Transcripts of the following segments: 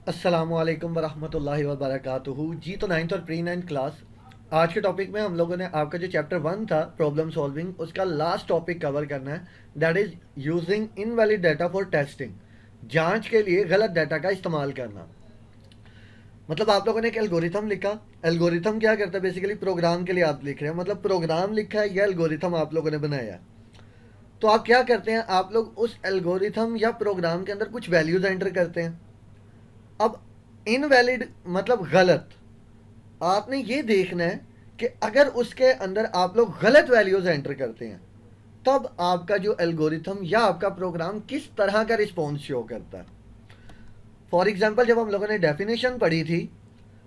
अस्सलामुअलैकुम वरहमतुल्लाहि वबरकातुहू। जी तो नाइन्थ और प्री नाइन्थ क्लास, आज के टॉपिक में हम लोगों ने आपका जो चैप्टर वन था प्रॉब्लम सॉल्विंग, उसका लास्ट टॉपिक कवर करना है। That is using invalid data for testing. जांच के लिए गलत डाटा का इस्तेमाल करना। मतलब आप लोगों ने एक एल्गोरिथम लिखा। एल्गोरिथम क्या करता है? बेसिकली प्रोग्राम के लिए आप लिख रहे हैं, मतलब प्रोग्राम लिखा है या एल्गोरिथम आप लोगों ने बनाया है। तो आप क्या करते हैं? आप लोग उस एल्गोरिथम या प्रोग्राम के अंदर कुछ वैल्यूज एंटर करते हैं। अब इनवैलिड मतलब गलत। आपने ये देखना है कि अगर उसके अंदर आप लोग गलत वैल्यूज एंटर करते हैं, तब आपका जो एल्गोरिथम या आपका प्रोग्राम किस तरह का रिस्पॉन्स शो करता है। फॉर एग्जाम्पल, जब हम लोगों ने डेफिनेशन पढ़ी थी,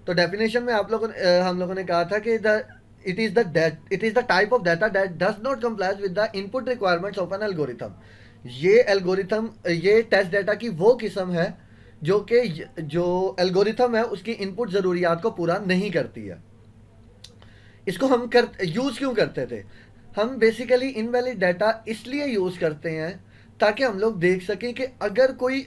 तो डेफिनेशन में हम लोगों ने कहा था कि the it is the type of data that does not complies with the input requirements of an algorithm. ये एल्गोरिथम, ये टेस्ट डाटा की वो किस्म है जो कि जो एल्गोरिथम है उसकी इनपुट ज़रूरियात को पूरा नहीं करती है। इसको हम कर यूज़ क्यों करते थे? हम बेसिकली इनवैलिड डाटा इसलिए यूज़ करते हैं ताकि हम लोग देख सकें कि अगर कोई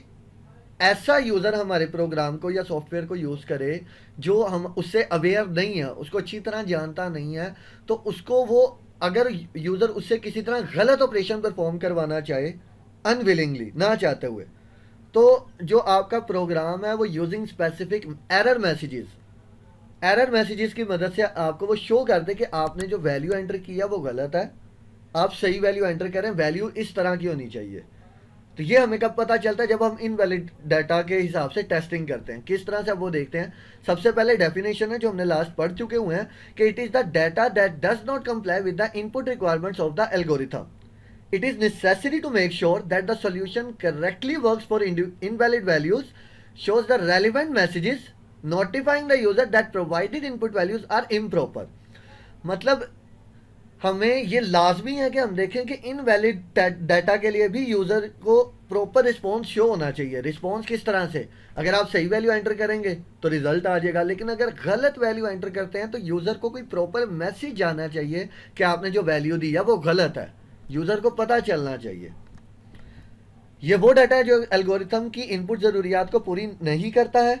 ऐसा यूज़र हमारे प्रोग्राम को या सॉफ्टवेयर को यूज़ करे जो हम उससे अवेयर नहीं है, उसको अच्छी तरह जानता नहीं है, तो उसको वो, अगर यूज़र उससे किसी तरह गलत ऑपरेशन परफॉर्म करवाना चाहे अनविलिंगली, ना चाहते हुए, तो जो आपका प्रोग्राम है वो यूजिंग स्पेसिफिक एरर मैसेजेस की मदद से आपको वो शो कर दे कि आपने जो वैल्यू एंटर किया वो गलत है, आप सही वैल्यू एंटर करें, वैल्यू इस तरह की होनी चाहिए। तो ये हमें कब पता चलता है? जब हम इनवैलिड डाटा के हिसाब से टेस्टिंग करते हैं। किस तरह से वो देखते हैं? सबसे पहले डेफिनेशन है जो हमने लास्ट पढ़ चुके हुए हैं कि it is the data that does not comply with the input requirements of the algorithm. It is necessary to make sure that the solution correctly works for invalid values, shows the relevant messages, notifying the user that provided input values are improper. मतलब हमें ये लाजमी है कि हम देखें कि invalid data के लिए भी यूज़र को प्रॉपर रिस्पॉन्स शो होना चाहिए। रिस्पॉन्स किस तरह से? अगर आप सही वैल्यू एंटर करेंगे तो रिजल्ट आ जाएगा, लेकिन अगर गलत वैल्यू एंटर करते हैं तो यूज़र को कोई प्रॉपर मैसेज जाना चाहिए कि आपने जो वैल्यू दी है वो गलत है। यूज़र को पता चलना चाहिए। ये वो डाटा है जो एल्गोरिथम की इनपुट ज़रूरियात को पूरी नहीं करता है।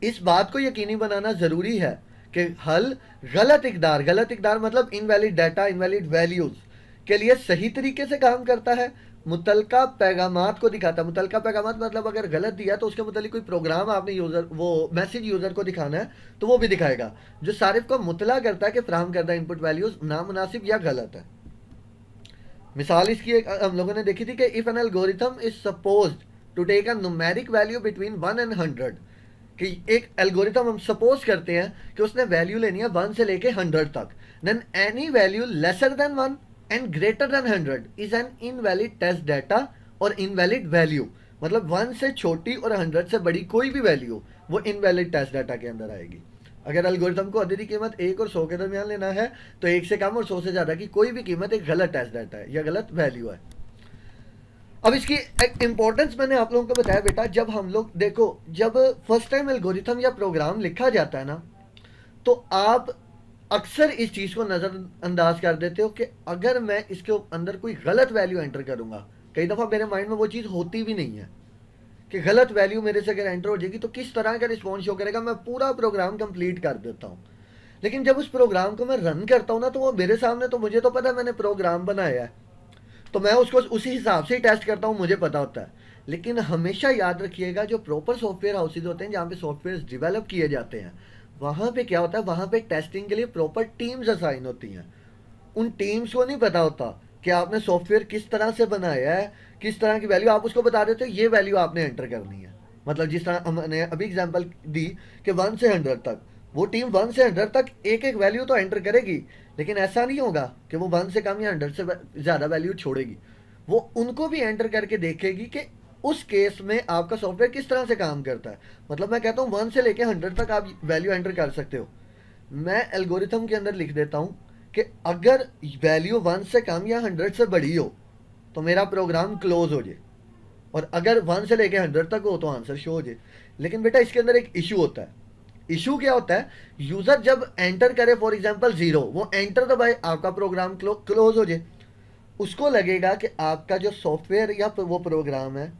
इस बात को यकीनी बनाना ज़रूरी है कि हल गलत इकदार मतलब इनवैलिड डाटा, इनवैलिड वैल्यूज़ के लिए सही तरीके से काम करता है, मुतलका पैगामात को दिखाता है। मुतलका पैगामात मतलब अगर गलत दिया तो उसके मुतालिक कोई प्रोग्राम आपने यूज़र, वो मैसेज यूज़र को दिखाना है तो वो भी दिखाएगा, जो सारिफ को मुतला करता है कि फ्राहम करदा इनपुट वैल्यूज़ नामुनासिब या गलत है। मिसाल इसकी एक हम लोगों ने देखी थी कि if an algorithm is supposed to take a numeric value between 1 and 100, कि एक एल्गोरिथम हम सपोज करते हैं कि उसने वैल्यू लेनी है 1 से लेके 100 तक, then any value lesser than 1 and greater than 100 is an invalid test data और इनवैलिड वैल्यू। मतलब 1 से छोटी और 100 से बड़ी कोई भी वैल्यू वो इनवैलिड टेस्ट डाटा के अंदर आएगी। अगर एल्गोरिथम को अददी कीमत 1 और 100 के दरमियान लेना है तो 1 से कम और 100 से ज़्यादा की कोई भी कीमत एक गलत टेस्ट डाटा है या गलत वैल्यू है। अब इसकी एक इंपॉर्टेंस मैंने आप लोगों को बताया बेटा। जब हम लोग देखो, जब फर्स्ट टाइम एल्गोरिथम या प्रोग्राम लिखा जाता है ना, तो आप अक्सर इस चीज़ को नज़रअंदाज कर देते हो कि अगर मैं इसके अंदर कोई गलत वैल्यू एंटर करूंगा, कई दफ़ा मेरे माइंड में वो चीज़ होती भी नहीं है कि गलत वैल्यू मेरे से अगर एंटर हो जाएगी तो किस तरह का रिस्पॉन्स शो करेगा। मैं पूरा प्रोग्राम कंप्लीट कर देता हूँ, लेकिन जब उस प्रोग्राम को मैं रन करता हूँ ना, तो वो मेरे सामने, तो मुझे तो पता है मैंने प्रोग्राम बनाया है, तो मैं उसको उसी हिसाब से ही टेस्ट करता हूँ, मुझे पता होता है। लेकिन हमेशा याद रखिएगा, जो प्रॉपर सॉफ्टवेयर हाउसेज होते हैं जहाँ पे सॉफ्टवेयर डिवेलप किए जाते हैं, वहाँ पे क्या होता है, वहाँ पे टेस्टिंग के लिए प्रॉपर टीम्स असाइन होती हैं। उन टीम्स को नहीं पता होता कि आपने सॉफ्टवेयर किस तरह से बनाया है, किस तरह की वैल्यू आप उसको बता देते हो, ये वैल्यू आपने एंटर करनी है। मतलब जिस तरह हमने अभी एग्जांपल दी कि 1 से 100 तक, वो टीम 1 से 100 तक एक एक वैल्यू तो एंटर करेगी, लेकिन ऐसा नहीं होगा कि वो 1 से कम या 100 से ज़्यादा वैल्यू छोड़ेगी। वो उनको भी एंटर करके देखेगी कि उस केस में आपका सॉफ्टवेयर किस तरह से काम करता है। मतलब मैं कहता हूँ 1 से लेकर 100 तक आप वैल्यू एंटर कर सकते हो। मैं एल्गोरिथम के अंदर लिख देता हूँ कि अगर वैल्यू 1 से कम या 100 से बड़ी हो तो मेरा प्रोग्राम क्लोज हो जाए, और अगर 1 से लेके 100 तक हो तो आंसर शो हो जाए। लेकिन बेटा इसके अंदर एक इशू होता है। इशू क्या होता है? यूजर जब एंटर करे फॉर एग्जांपल 0, वो एंटर दबाए, आपका प्रोग्राम क्लोज हो जाए, उसको लगेगा कि आपका जो सॉफ्टवेयर या वो प्रोग्राम है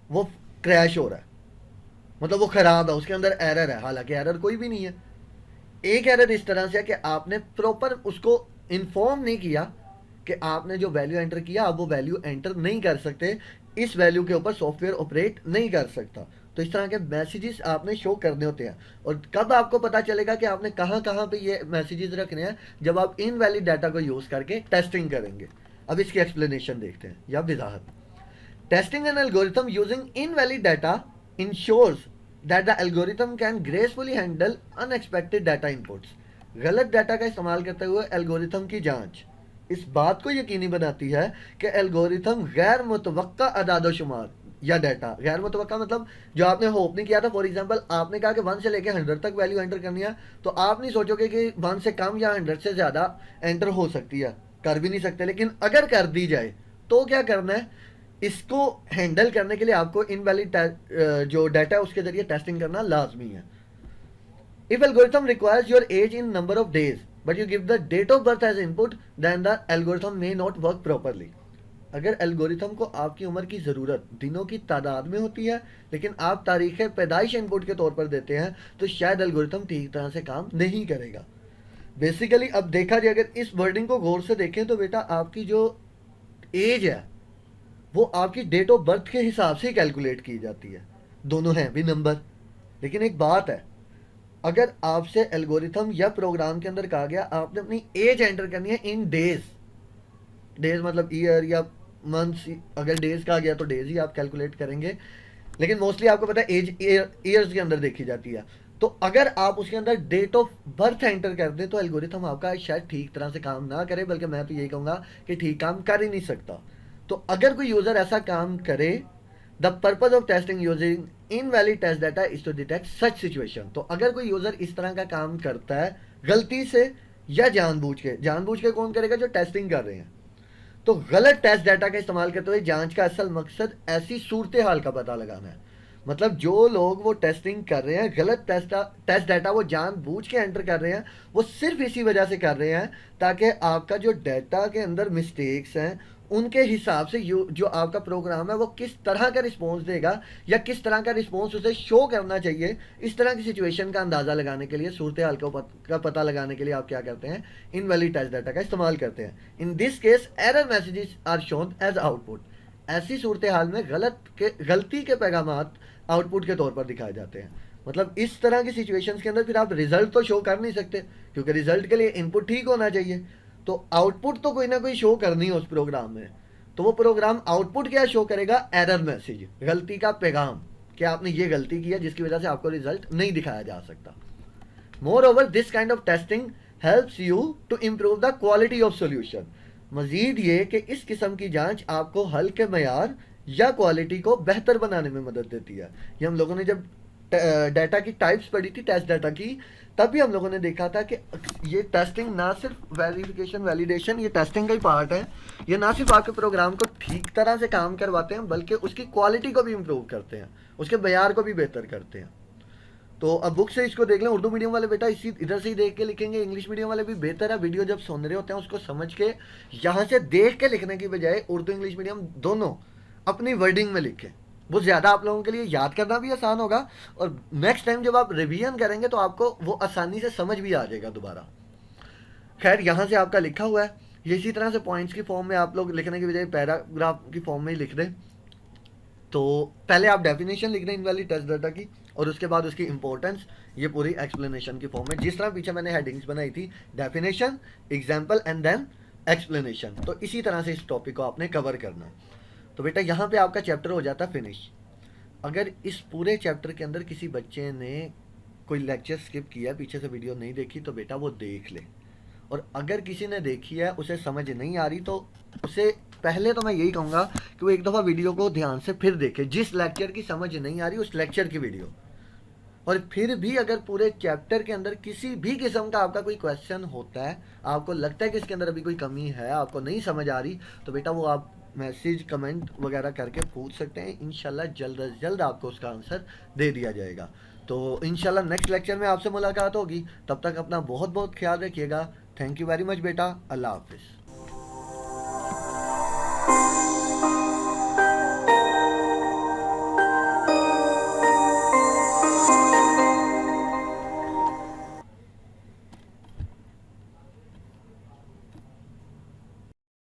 वो क्रैश हो रहा है। मतलब वो खराब है, उसके अंदर एरर है, हालांकि एरर कोई भी नहीं है। एक एरर इस तरह से है कि आपने प्रॉपर उसको इन्फॉर्म नहीं किया कि आपने जो वैल्यू एंटर किया आप वो वैल्यू एंटर नहीं कर सकते, इस वैल्यू के ऊपर सॉफ्टवेयर ऑपरेट नहीं कर सकता। तो इस तरह के मैसेजेस आपने शो करने होते हैं। और कब आपको पता चलेगा कि आपने कहाँ कहाँ पे ये मैसेजेस रखने हैं? जब आप इनवैलिड डाटा को यूज़ करके टेस्टिंग करेंगे। अब इसकी एक्सप्लेनेशन देखते हैं या वजाहत। Testing an algorithm using invalid data ensures that the algorithm can gracefully handle unexpected data inputs. गलत डाटा का इस्तेमाल करते हुए एल्गोरिथम की जांच इस बात को यकीनी बनाती है कि एल्गोरिथम गैर मुतवक्का अदादोशुमार या डाटा, गैर मुतवक्का मतलब जो आपने होप नहीं किया था। फॉर एग्जांपल आपने कहा कि 1 से लेकर 100 तक वैल्यू एंटर करनी है, तो आप नहीं सोचोगे कि 1 से कम या 100 से ज़्यादा एंटर हो सकती है, कर भी नहीं सकते। लेकिन अगर कर दी जाए तो क्या करना है? इसको हैंडल करने के लिए आपको इनवैलिड जो डाटा है उसके जरिए टेस्टिंग करना लाजमी है। If algorithm requires your age in number of days, but you give the date of birth as input, then the algorithm may not work properly. अगर एल्गोरिथम को आपकी उम्र की ज़रूरत दिनों की तादाद में होती है, लेकिन आप तारीख़ पैदाइश इनपुट के तौर पर देते हैं, तो शायद एल्गोरिथम ठीक तरह से काम नहीं करेगा। बेसिकली अब देखा जाए, अगर इस वर्डिंग को गौर से देखें तो बेटा आपकी जो एज है वो आपकी डेट ऑफ बर्थ के हिसाब से कैलकुलेट की जाती है। दोनों हैं भी नंबर। लेकिन एक बात है, अगर आपसे एल्गोरिथम या प्रोग्राम के अंदर कहा गया आपने अपनी एज एंटर करनी है इन डेज, डेज मतलब ईयर या मंथ्स, अगर डेज कहा गया तो डेज ही आप कैलकुलेट करेंगे, लेकिन मोस्टली आपको पता है एज ईयर्स के अंदर देखी जाती है। तो अगर आप उसके अंदर डेट ऑफ बर्थ एंटर कर दें तो एल्गोरिथम आपका शायद ठीक तरह से काम ना करे, बल्कि मैं तो यही कहूँगा कि ठीक काम कर ही नहीं सकता। तो अगर कोई यूज़र ऐसा काम करे, the purpose of testing using invalid test data is to detect such situation. तो अगर कोई यूज़र इस तरह का काम करता है गलती से या जानबूझ के कौन करेगा? जो टेस्टिंग कर रहे हैं। तो गलत टेस्ट डाटा का इस्तेमाल करते हुए जांच का असल मकसद ऐसी सूरत हाल का पता लगाना है। मतलब जो लोग वो टेस्टिंग कर रहे हैं, गलत टेस्ट डाटा वो जानबूझ के एंटर कर रहे हैं, वो सिर्फ इसी वजह से कर रहे हैं ताकि आपका जो डाटा के अंदर मिस्टेक्स हैं उनके हिसाब से जो आपका प्रोग्राम है वो किस तरह का रिस्पॉन्स देगा या किस तरह का रिस्पॉन्स उसे शो करना चाहिए, इस तरह की सिचुएशन का अंदाज़ा लगाने के लिए, सूरत हाल का पता लगाने के लिए आप क्या करते हैं? इनवैलिड टेस्ट डाटा का इस्तेमाल करते हैं। In this case error messages are shown as output. ऐसी सूरत हाल में गलती के पैगाम आउटपुट के तौर पर दिखाए जाते हैं। मतलब इस तरह की सिचुएशंस के अंदर फिर आप रिजल्ट तो शो कर नहीं सकते, क्योंकि रिजल्ट के लिए इनपुट ठीक होना चाहिए। तो आउटपुट तो कोई ना कोई शो करनी है उस प्रोग्राम में। तो वो प्रोग्राम आउटपुट क्या शो करेगा? एरर मैसेज, गलती का पैगाम कि आपने ये गलती की है जिसकी वजह से आपको रिजल्ट नहीं दिखाया जा सकता। Moreover this kind of testing helps you to improve the quality of solution. मजीद ये कि इस किस्म की जांच आपको हल के मयार या क्वालिटी को बेहतर बनाने में मदद देती है। ये हम लोगों ने जब डाटा की टाइप्स पढ़ी थी, टेस्ट डाटा की, तब भी हम लोगों ने देखा था कि ये टेस्टिंग ना सिर्फ वेरिफिकेशन वैलिडेशन, ये टेस्टिंग का ही पार्ट है। ये ना सिर्फ आपके प्रोग्राम को ठीक तरह से काम करवाते हैं, बल्कि उसकी क्वालिटी को भी इम्प्रूव करते हैं, उसके बयार को भी बेहतर करते हैं। तो अब बुक से इसको देख लें। उर्दू मीडियम वाले बेटा इसी इधर से ही देख के लिखेंगे, इंग्लिश मीडियम वाले भी बेहतर है, वीडियो जब सुन रहे होते हैं उसको समझ के यहाँ से देख के लिखने की बजाय उर्दू इंग्लिश मीडियम दोनों अपनी वर्डिंग में लिखें। वो ज़्यादा आप लोगों के लिए याद करना भी आसान होगा, और नेक्स्ट टाइम जब आप रिवीजन करेंगे तो आपको वो आसानी से समझ भी आ जाएगा दोबारा। खैर यहाँ से आपका लिखा हुआ है, ये इसी तरह से पॉइंट्स की फॉर्म में आप लोग लिखने की बजाय पैराग्राफ की फॉर्म में ही लिख दें। तो पहले आप डेफिनेशन लिख दें इनवैलिड टेस्ट डाटा की, और उसके बाद उसकी इंपॉर्टेंस, ये पूरी एक्सप्लेनेशन की फॉर्म में, जिस तरह पीछे मैंने हेडिंग्स बनाई थी, definition, example and then explanation. तो इसी तरह से इस टॉपिक को आपने कवर करना है। तो बेटा यहाँ पे आपका चैप्टर हो जाता फिनिश। अगर इस पूरे चैप्टर के अंदर किसी बच्चे ने कोई लेक्चर स्किप किया, पीछे से वीडियो नहीं देखी, तो बेटा वो देख ले। और अगर किसी ने देखी है, उसे समझ नहीं आ रही, तो उसे पहले तो मैं यही कहूँगा कि वो एक दफ़ा वीडियो को ध्यान से फिर देखे। जिस लेक्चर की समझ नहीं आ रही उस लेक्चर की वीडियो। और फिर भी अगर पूरे चैप्टर के अंदर किसी भी किस्म का आपका कोई क्वेश्चन होता है, आपको लगता है कि इसके अंदर अभी कोई कमी है, आपको नहीं समझ आ रही, तो बेटा वो आप मैसेज कमेंट वगैरह करके पूछ सकते हैं। इंशाल्लाह जल्द अज जल्द आपको उसका आंसर दे दिया जाएगा। तो इंशाल्लाह नेक्स्ट लेक्चर में आपसे मुलाकात होगी। तब तक अपना बहुत बहुत ख्याल रखिएगा। थैंक यू वेरी मच बेटा। अल्लाह हाफिज़।